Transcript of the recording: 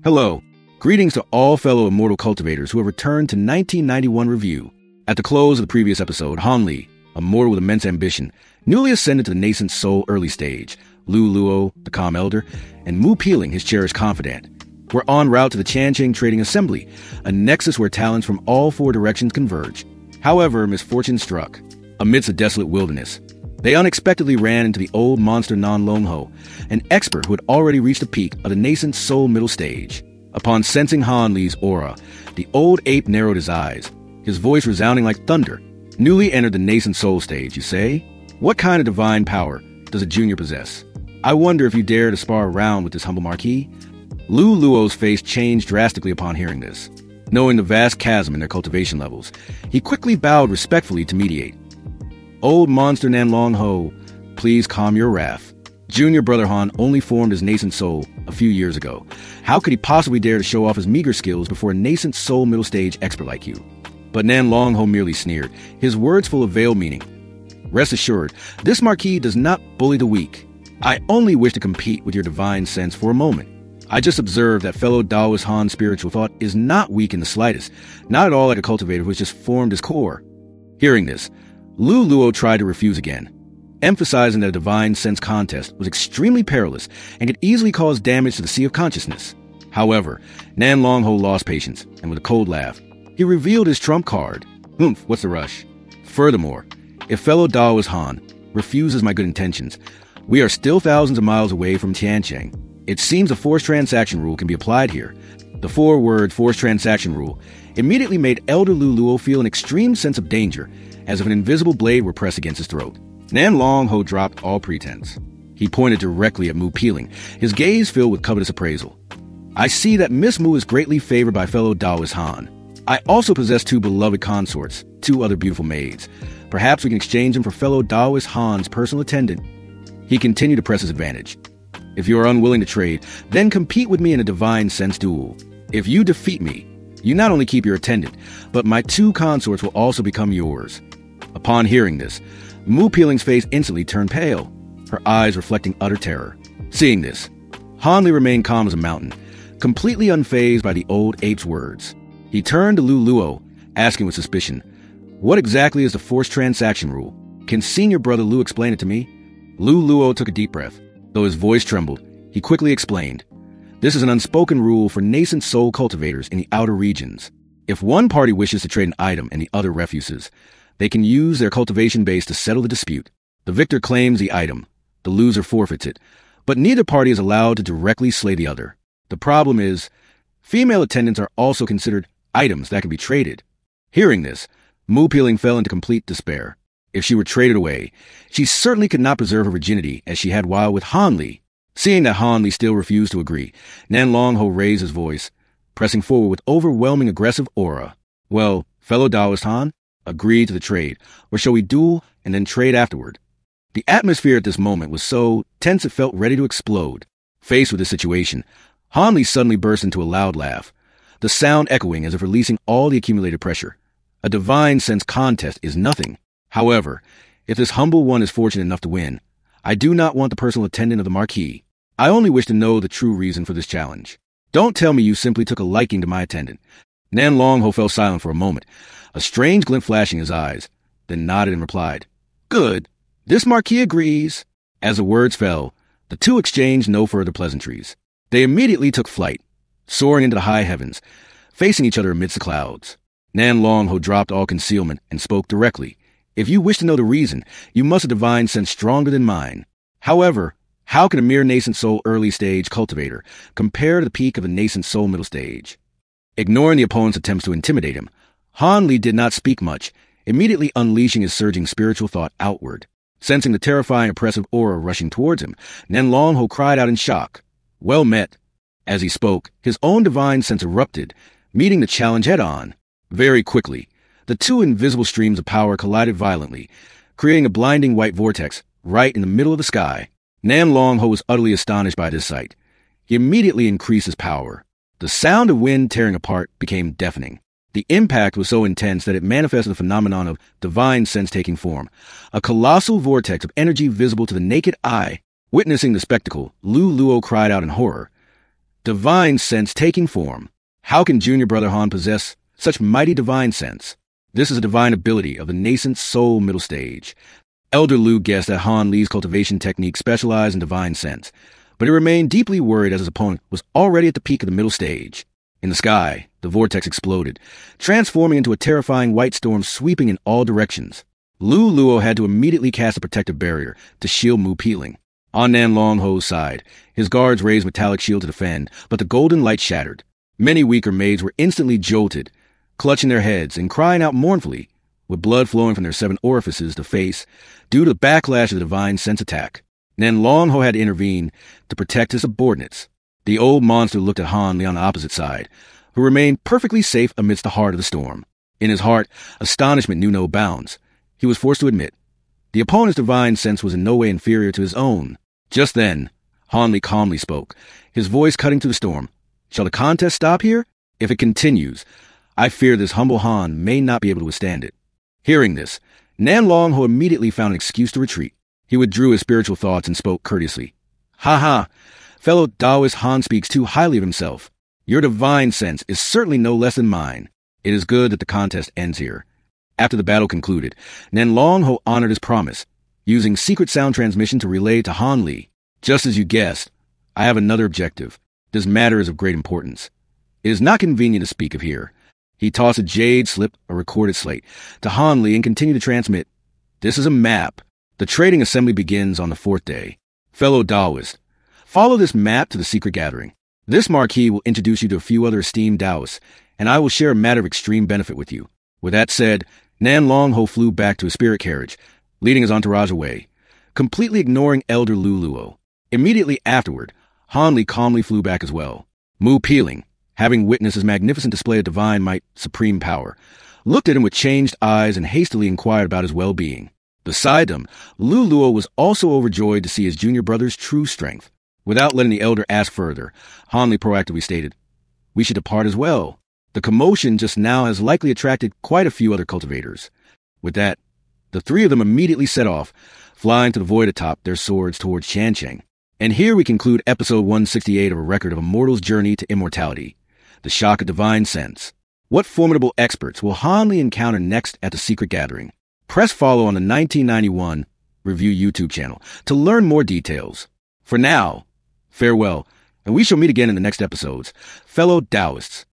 Hello. Greetings to all fellow immortal cultivators who have returned to 1991 Review. At the close of the previous episode, Han Li, a mortal with immense ambition, newly ascended to the nascent soul early stage, Lu Luo, the calm elder, and Mu Peeling, his cherished confidant, were en route to the Chancheng Trading Assembly, a nexus where talents from all four directions converge. However, misfortune struck. Amidst a desolate wilderness, they unexpectedly ran into the old monster Nan Long Ho, an expert who had already reached the peak of the nascent soul middle stage. Upon sensing Han Li's aura, the old ape narrowed his eyes, his voice resounding like thunder. Newly entered the nascent soul stage, you say? What kind of divine power does a junior possess? I wonder if you dare to spar around with this humble marquis? Lu Luo's face changed drastically upon hearing this. Knowing the vast chasm in their cultivation levels, he quickly bowed respectfully to mediate. Old monster Nan Long Ho, please calm your wrath. Junior brother Han only formed his nascent soul a few years ago. How could he possibly dare to show off his meager skills before a nascent soul middle stage expert like you? But Nan Long Ho merely sneered, his words full of veiled meaning. Rest assured, this marquis does not bully the weak. I only wish to compete with your divine sense for a moment. I just observed that fellow Taoist Han's spiritual thought is not weak in the slightest, not at all like a cultivator who has just formed his core. Hearing this, Lu Luo tried to refuse again, emphasizing that a divine sense contest was extremely perilous and could easily cause damage to the sea of consciousness. However, Nan Long Ho lost patience, and with a cold laugh, he revealed his trump card. Humph, what's the rush? Furthermore, if fellow Taoist Han refuses my good intentions, we are still thousands of miles away from Tiancheng. It seems a forced transaction rule can be applied here. The four-word forced transaction rule immediately made Elder Lu Luo feel an extreme sense of danger, as if an invisible blade were pressed against his throat. Nan Long Ho dropped all pretense. He pointed directly at Mu Peeling, his gaze filled with covetous appraisal. I see that Miss Mu is greatly favored by fellow Taoist Han. I also possess two beloved consorts, two other beautiful maids. Perhaps we can exchange them for fellow Taoist Han's personal attendant. He continued to press his advantage. If you are unwilling to trade, then compete with me in a divine sense duel. If you defeat me, you not only keep your attendant, but my two consorts will also become yours. Upon hearing this, Mu Peeling's face instantly turned pale, her eyes reflecting utter terror. Seeing this, Han Li remained calm as a mountain, completely unfazed by the old ape's words. He turned to Lu Luo, asking with suspicion, "What exactly is the forced transaction rule? Can senior brother Lu explain it to me?" Lu Luo took a deep breath. Though his voice trembled, he quickly explained, "This is an unspoken rule for nascent soul cultivators in the outer regions. If one party wishes to trade an item and the other refuses, they can use their cultivation base to settle the dispute. The victor claims the item, the loser forfeits it, but neither party is allowed to directly slay the other. The problem is, female attendants are also considered items that can be traded." Hearing this, Mu Peeling fell into complete despair. If she were traded away, she certainly could not preserve her virginity as she had while with Han Li. Seeing that Han Li still refused to agree, Nan Long Ho raised his voice, pressing forward with overwhelming aggressive aura. "Well, fellow Taoist Han, agree to the trade, or shall we duel and then trade afterward?" The atmosphere at this moment was so tense it felt ready to explode. Faced with this situation, Han Li suddenly burst into a loud laugh, the sound echoing as if releasing all the accumulated pressure. A divine sense contest is nothing. However, if this humble one is fortunate enough to win, I do not want the personal attendant of the marquis. I only wish to know the true reason for this challenge. Don't tell me you simply took a liking to my attendant." Nan Long Ho fell silent for a moment, a strange glint flashing his eyes, then nodded and replied, "Good. This marquis agrees." As the words fell, the two exchanged no further pleasantries. They immediately took flight, soaring into the high heavens, facing each other amidst the clouds. Nan Long Ho dropped all concealment and spoke directly. "If you wish to know the reason, you must have a divine sense stronger than mine. However, how can a mere nascent soul early stage cultivator compare to the peak of a nascent soul middle stage?" Ignoring the opponent's attempts to intimidate him, Han Li did not speak much, immediately unleashing his surging spiritual thought outward. Sensing the terrifying oppressive aura rushing towards him, Nan Long Ho cried out in shock. "Well met." As he spoke, his own divine sense erupted, meeting the challenge head-on. Very quickly, the two invisible streams of power collided violently, creating a blinding white vortex right in the middle of the sky. Nan Long Ho was utterly astonished by this sight. He immediately increased his power. The sound of wind tearing apart became deafening. The impact was so intense that it manifested the phenomenon of divine sense taking form, a colossal vortex of energy visible to the naked eye. Witnessing the spectacle, Lu Luo cried out in horror. Divine sense taking form. How can junior brother Han possess such mighty divine sense? This is a divine ability of the nascent soul middle stage. Elder Lu guessed that Han Li's cultivation technique specialized in divine sense, but he remained deeply worried as his opponent was already at the peak of the middle stage. In the sky, the vortex exploded, transforming into a terrifying white storm sweeping in all directions. Lu Luo had to immediately cast a protective barrier to shield Mu Peeling. On Nan Long Ho's side, his guards raised metallic shield to defend, but the golden light shattered. Many weaker maids were instantly jolted, clutching their heads and crying out mournfully, with blood flowing from their 7 orifices to face, due to the backlash of the divine sense attack. Nan Long Ho had to intervene to protect his subordinates. The old monster looked at Han Li on the opposite side, who remained perfectly safe amidst the heart of the storm. In his heart, astonishment knew no bounds. He was forced to admit, the opponent's divine sense was in no way inferior to his own. Just then, Han Li calmly spoke, his voice cutting through the storm. Shall the contest stop here? If it continues, I fear this humble Han may not be able to withstand it. Hearing this, Nan Long Ho immediately found an excuse to retreat. He withdrew his spiritual thoughts and spoke courteously. Ha ha! Fellow Taoist Han speaks too highly of himself. Your divine sense is certainly no less than mine. It is good that the contest ends here. After the battle concluded, Nan Long Ho honored his promise, using secret sound transmission to relay to Han Li. Just as you guessed, I have another objective. This matter is of great importance. It is not convenient to speak of here. He tossed a jade slip, a recorded slate, to Han Li and continued to transmit. This is a map. The trading assembly begins on the 4th day. Fellow Taoist, follow this map to the secret gathering. This marquee will introduce you to a few other esteemed Taoists, and I will share a matter of extreme benefit with you. With that said, Nan Long Ho flew back to his spirit carriage, leading his entourage away, completely ignoring Elder Lu Luo. Immediately afterward, Han Li calmly flew back as well. Mu Peeling, having witnessed his magnificent display of divine might, supreme power, looked at him with changed eyes and hastily inquired about his well-being. Beside him, Lu Luo was also overjoyed to see his junior brother's true strength. Without letting the elder ask further, Han Li proactively stated, we should depart as well. The commotion just now has likely attracted quite a few other cultivators. With that, the 3 of them immediately set off, flying to the void atop their swords towards Shancheng. And here we conclude episode 168 of a record of a mortal's journey to immortality, the shock of divine sense. What formidable experts will Han Li encounter next at the secret gathering? Press follow on the 1991 Review YouTube channel to learn more details. For now, farewell, and we shall meet again in the next episodes. Fellow Taoists,